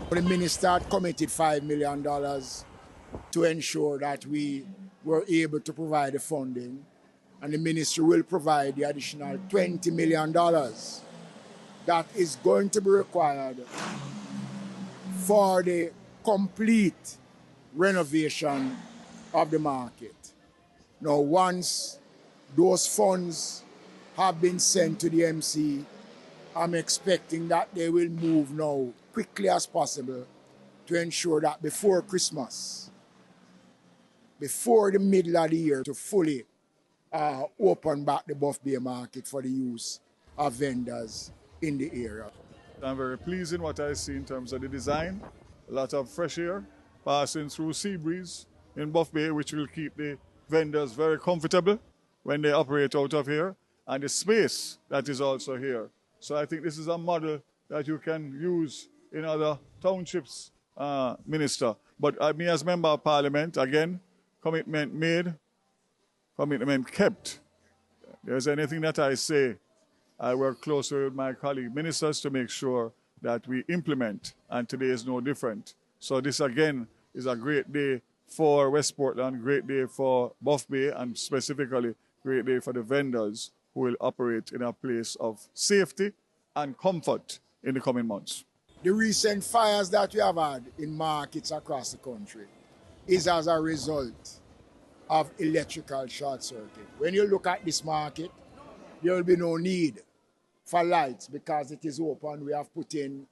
The minister had committed $5 million to ensure that we were able to provide the funding, and the ministry will provide the additional $20 million that is going to be required for the complete renovation of the market. Now, once those funds have been sent to the MC, I'm expecting that they will move now quickly as possible to ensure that before Christmas, before the middle of the year, to fully open back the Buff Bay market for the use of vendors in the area. I'm very pleased in what I see in terms of the design. A lot of fresh air passing through sea breeze in Buff Bay, which will keep the vendors very comfortable when they operate out of here, and the space that is also here. So I think this is a model that you can use in other townships, Minister. But me as Member of Parliament, again, commitment made, commitment kept. If there's anything that I say, I work closely with my colleague ministers to make sure that we implement, and today is no different. So this again is a great day for West Portland, great day for Buff Bay, and specifically great day for the vendors who will operate in a place of safety and comfort in the coming months. The recent fires that we have had in markets across the country is as a result of electrical short circuit. When you look at this market, there will be no need for lights because it is open. We have put in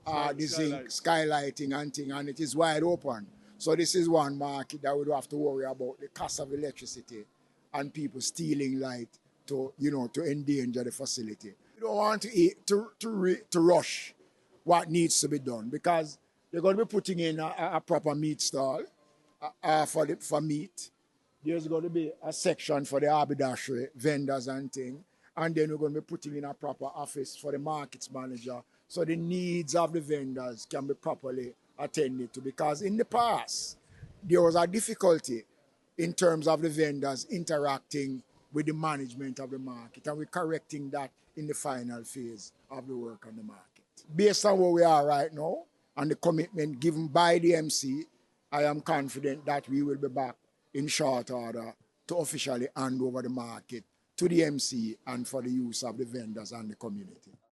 the zinc skylighting and thing, and it is wide open. So this is one market that we don't have to worry about the cost of electricity and people stealing light to endanger the facility. We don't want to rush what needs to be done because they're going to be putting in a proper meat stall for meat. There's going to be a section for the haberdashery vendors and thing. And then we're going to be putting in a proper office for the markets manager so the needs of the vendors can be properly attended to. Because in the past, there was a difficulty in terms of the vendors interacting with the management of the market. And we're correcting that in the final phase of the work on the market. Based on where we are right now and the commitment given by the MC, I am confident that we will be back in short order to officially hand over the market to the MC and for the use of the vendors and the community.